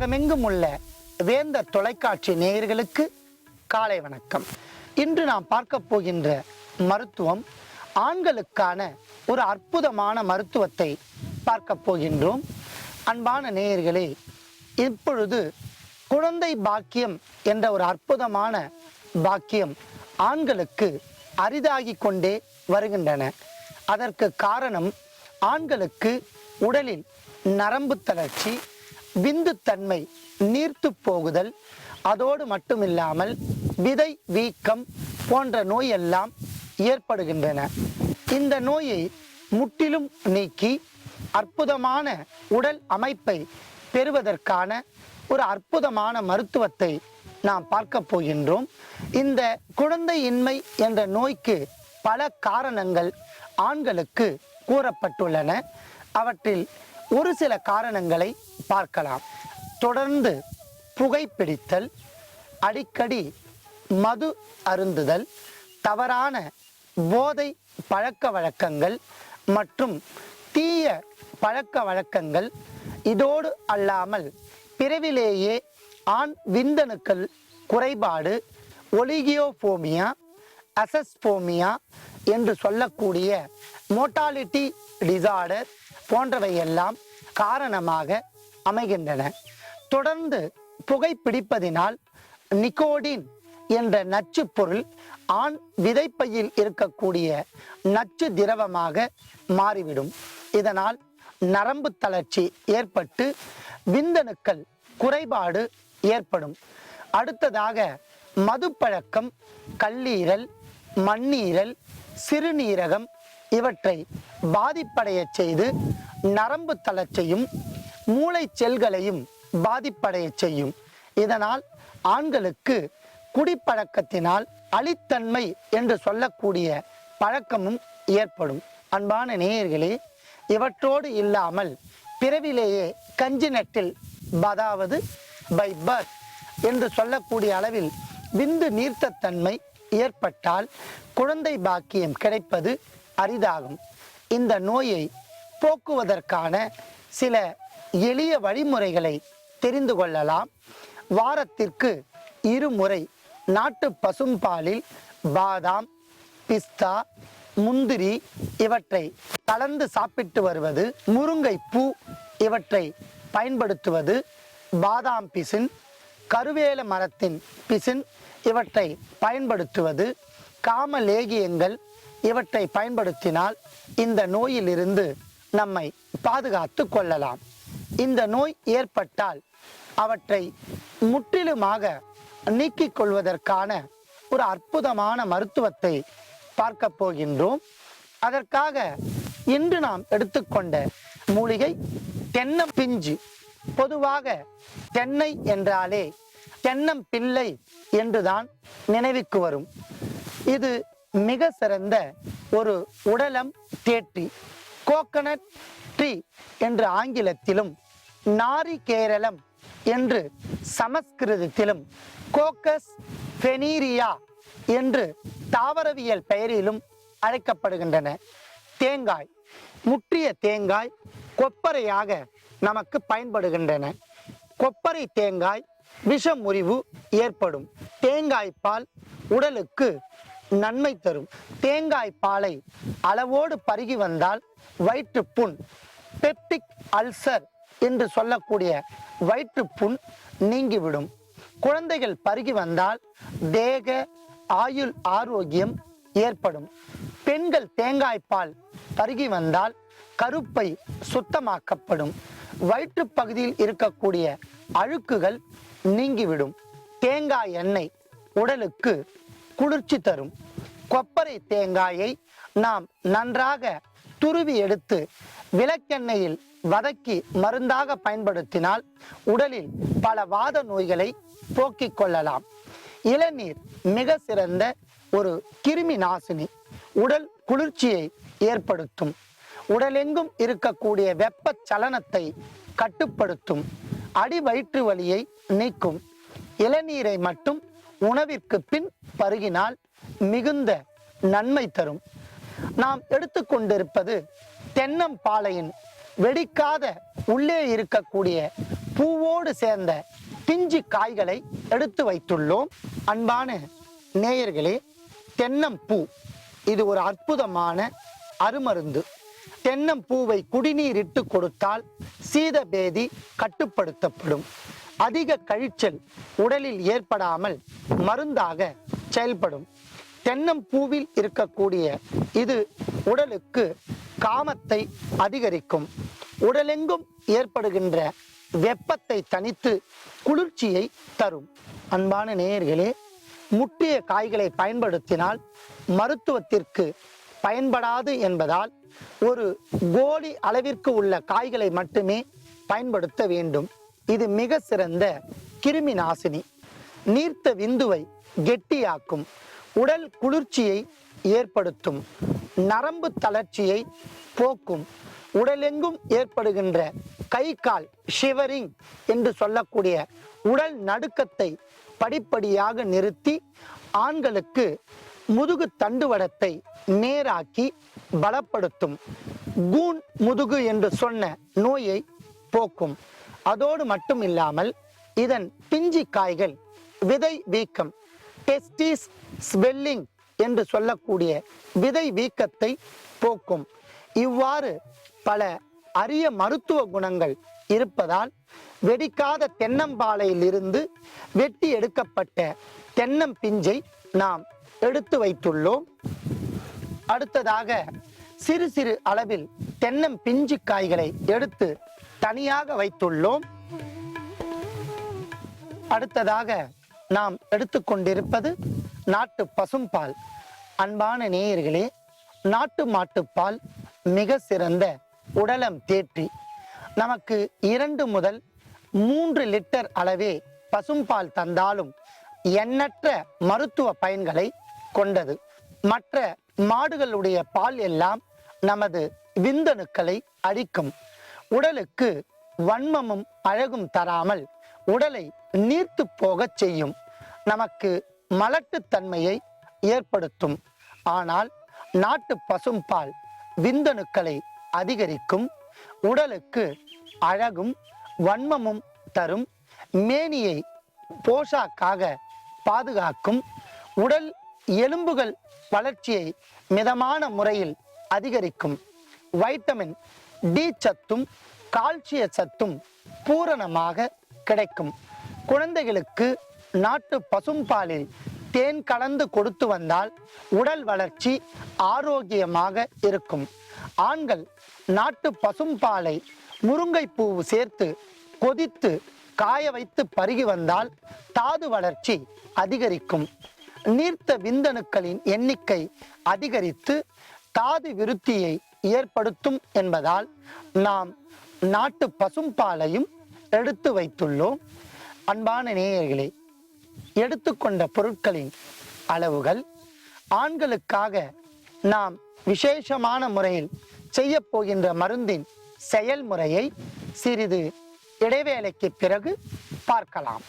உலகமெங்கும் உள்ள வேந்தர் தொலைக்காட்சி நேயர்களுக்கு காலை வணக்கம். இன்று நாம் பார்க்க போகின்ற மருத்துவம் ஆண்களுக்கான ஒரு அற்புதமான மருத்துவத்தை பார்க்க போகின்றோம். அன்பான நேயர்களே, இப்பொழுது குழந்தை பாக்கியம் என்ற ஒரு அற்புதமான பாக்கியம் ஆண்களுக்கு அரிதாகி கொண்டே வருகின்றன. அதற்கு காரணம் ஆண்களுக்கு உடலில் நரம்பு தளர்ச்சி, விந்து தன்மை நீர்த்து போகுதல், அதோடு மட்டுமில்லாமல் விதை வீக்கம் போன்ற நோயெல்லாம் ஏற்படுகின்றன. இந்த நோயை முற்றிலும் நீக்கி அற்புதமான உடல் அமைப்பை பெறுவதற்கான ஒரு அற்புதமான மருத்துவத்தை நாம் பார்க்க போகின்றோம். இந்த குழந்தையின்மை என்ற நோய்க்கு பல காரணங்கள் ஆண்களுக்கு கூறப்பட்டுள்ளன. அவற்றில் ஒரு சில காரணங்களை பார்க்கலாம். தொடர்ந்து புகைப்பிடித்தல், அடிக்கடி மது அருந்துதல், தவறான போதை பழக்க வழக்கங்கள் மற்றும் தீய பழக்க வழக்கங்கள், இதோடு அல்லாமல் பிறவிலேயே ஆண் விந்தணுக்கள் குறைபாடு, ஒலிகியோபோமியா, அசஸ்போமியா என்று சொல்லக்கூடிய மோர்டாலிட்டி டிசார்டர் போன்றவையெல்லாம் காரணமாக அமைகின்றன. தொடர்ந்து புகைப்பிடிப்பதினால் நிக்கோடின் என்ற நச்சு பொருள் ஆண் விதைப்பையில் இருக்கக்கூடிய நச்சு திரவமாக மாறிவிடும். இதனால் நரம்பு தளர்ச்சி ஏற்பட்டு விந்தணுக்கள் குறைபாடு ஏற்படும். அடுத்ததாக மதுப்பழக்கம் கல்லீரல், மண்ணீரல், சிறுநீரகம் இவற்றை பாதிப்படைய செய்து நரம்பு தளர்ச்சியும் மூளை செல்களையும் பாதிப்படைய செய்யும். இதனால் ஆண்களுக்கு குடிப்பழக்கத்தினால் அழித்தன்மை என்று சொல்லக்கூடிய பழக்கமும் ஏற்படும். அன்பான நேயர்களே, இவற்றோடு இல்லாமல் பிறவிலேயே கஞ்சினட்டில், அதாவது பை பர்த் என்று சொல்லக்கூடிய அளவில் விந்து நீர்த்தன்மை ஏற்பட்டால் குழந்தை பாக்கியம் கிடைப்பது அரிதாகும். இந்த நோயை போக்குவதற்கான சில எளிய வழிமுறைகளை தெரிந்து கொள்ளலாம். வாரத்திற்கு 2 முறை நாட்டு பசும்பாலில் பாதாம், பிஸ்தா, முந்திரி இவற்றை கலந்து சாப்பிட்டு வருவது, முருங்கை பூ இவற்றை பயன்படுத்துவது, பாதாம் பிசின், கருவேல மரத்தின் பிசின் இவற்றை பயன்படுத்துவது, காமலேகியங்கள் இவற்றை பயன்படுத்தினால் இந்த நோயிலிருந்து நம்மை பாதுகாத்து கொள்ளலாம். இந்த நோய் ஏற்பட்டால் அவற்றை முற்றிலுமாக நீக்கிக் கொள்வதற்கான ஒரு அற்புதமான மருத்துவத்தை பார்க்க போகின்றோம். அதற்காக இன்று நாம் எடுத்துக்கொண்ட மூலிகை தென்னம்பிஞ்சு. பொதுவாக தென்னை என்றாலே தென்னம்பிள்ளை என்றுதான் நினைவுக்கு வரும். இது மிக சிறந்த ஒரு உடலம் தேற்றி, கோகனட் ட்ரீ என்று ஆங்கிலத்திலும், நாரி கேரளம் என்று சமஸ்கிருதத்திலும், கோக்கஸ் ஃபெனீரியா என்று தாவரவியல் பெயரிலும் அழைக்கப்படுகின்றன. தேங்காய், முற்றிய தேங்காய் கொப்பரையாக நமக்கு பயன்படுகின்றன. கொப்பரை தேங்காய் விஷ முறிவு ஏற்படும். தேங்காய் பால் உடலுக்கு நன்மை தரும். தேங்காய் பாலை அளவோடு பருகி வந்தால் வயிற்றுப்புண், பெப்டிக் அல்சர் என்று சொல்லக்கூடிய வயிற்றுப்புண் நீங்கிவிடும். குழந்தைகள் பருகி வந்தால் தேக ஆயுள் ஆரோக்கியம் ஏற்படும். பெண்கள் தேங்காய் பால் பருகி வந்தால் கருப்பை சுத்தமாக்கப்படும். வயிற்று பகுதியில் இருக்கக்கூடிய அழுக்குகள் நீங்கிவிடும். தேங்காய் எண்ணெய் உடலுக்கு குளிர்ச்சி தரும். கொப்பரை தேங்காயை நாம் நன்றாக துருவி எடுத்து விளக்கெண்ணெயில் வதக்கி மருந்தாக பயன்படுத்தினால் உடலில் பல வாத நோய்களை போக்கிக் கொள்ளலாம். இளநீர் மிக சிறந்த ஒரு கிருமி நாசினி. உடல் குளிர்ச்சியை ஏற்படுத்தும். உடலெங்கும் இருக்கக்கூடிய வெப்ப சலனத்தை கட்டுப்படுத்தும். அடி வயிற்று வலியை நீக்கும். இளநீரை மட்டும் உணவிற்கு பின் பருகினால் மிகுந்த நன்மை தரும். நாம் எடுத்துக்கொண்டிருப்பது தென்னம்பாளையின் வெடிக்காத உள்ளே இருக்கக்கூடிய பூவோடு சேர்ந்த பிஞ்சு காய்களை எடுத்து வைத்துள்ளோம். அன்பான நேயர்களே, தென்னம்பூ இது ஒரு அற்புதமான அருமருந்து. தென்னம்பூவை குடிநீர் இட்டு கொடுத்தால் சீதபேதி கட்டுப்படுத்தப்படும். அதிக கழிச்சல் உடலில் ஏற்படாமல் மருந்தாக செயல்படும். தென்னம்பூவில் இருக்கக்கூடிய இது உடலுக்கு காமத்தை அதிகரிக்கும். உடலெங்கும் ஏற்படுகின்ற வெப்பத்தை தணித்து குளிர்ச்சியை தரும். அன்பான நேயர்களே, முற்றிய காய்களை பயன்படுத்தினால் மருத்துவத்திற்கு பயன்படாது என்பதால் ஒரு கோலி அளவிற்கு உள்ள காய்களை மட்டுமே பயன்படுத்த வேண்டும். இது மிக சிறந்த கிருமி நாசினி. நீர்த்த விந்துவை கெட்டியாக்கும். உடல் குளிர்ச்சியை ஏற்படுத்தும். நரம்பு தளர்ச்சியை போக்கும். உடலெங்கும் ஏற்படுகின்ற கை கால் ஷிவரிங் என்று சொல்லக்கூடிய உடல் நடுக்கத்தை படிப்படியாக நிறுத்தி ஆண்களுக்கு முதுகு தண்டுவடத்தை நேராக்கி பலப்படுத்தும். கூன் முதுகு என்று சொன்ன நோயை போக்கும். அதோடு மட்டும் இல்லாமல் இதன் பிஞ்சி காய்கள் விதை வீக்கம், டெஸ்டிஸ் ஸ்வெல்லிங் என்று சொல்லக்கூடிய விதை வீக்கத்தை போக்கும். இவ்வாறு பல அரிய மருத்துவ குணங்கள் இருப்பதால் வெடிக்காத தென்னம்பாளையில் இருந்து வெட்டி எடுக்கப்பட்ட தென்னம் பிஞ்சை நாம் எடுத்து வைத்துள்ளோம். அடுத்ததாக சிறு சிறு அளவில் தென்னம் பிஞ்சு காய்களை எடுத்து தனியாக வைத்துள்ளோம். அடுத்ததாக நாம் எடுத்துக்கொண்டிருப்பது நாட்டு பசும்பால். அன்பான நேயர்களே, நாட்டு மாட்டுப்பால் மிக சிறந்த உடலம் தேற்றி நமக்கு 2 முதல் 3 லிட்டர் அளவே பசும்பால் தந்தாலும் எண்ணற்ற மருத்துவ பயன்களை கொண்டது. மற்ற மாடுகளுடைய பால் எல்லாம் நமது விந்தணுக்களை அழிக்கும். உடலுக்கு வன்மமும் அழகும் தராமல் உடலை நீர்த்து போகச் செய்யும். நமக்கு மலட்டுத்தன்மையை ஏற்படுத்தும். ஆனால் நாட்டு பசும்பால் விந்தணுக்களை அதிகரிக்கும். உடலுக்கு அழகும் வன்மமும் தரும். மேனியை போஷாக்காக பாதுகாக்கும். உடல் எலும்புகள் வளர்ச்சியை மிதமான முறையில் அதிகரிக்கும். வைட்டமின் டி சத்தும் கால்சிய சத்தும் பூரணமாக கிடைக்கும். குழந்தைகளுக்கு நாட்டு பசும்பாலில் தேன் கலந்து கொடுத்து வந்தால் உடல் வளர்ச்சி ஆரோக்கியமாக இருக்கும். ஆண்கள் நாட்டு பசும்பாலை முருங்கைப்பூ சேர்த்து கொதித்து காய வைத்து பருகி வந்தால் தாது வளர்ச்சி அதிகரிக்கும். நீர்த்த விந்தணுக்களின் எண்ணிக்கை அதிகரித்து தாது விருத்தியை ஏற்படுத்தும் என்பதால் நாம் நாட்டு பசும்பாலையும் எடுத்து வைத்துள்ளோம். அன்பான நேயர்களே, எடுத்துக்கொண்ட பொருட்களின் அளவுகள், ஆண்களுக்காக நாம் விசேஷமான முறையில் செய்ய போகின்ற மருந்தின் செயல்முறையை சிறிது இடைவேளைக்கு பிறகு பார்க்கலாம்.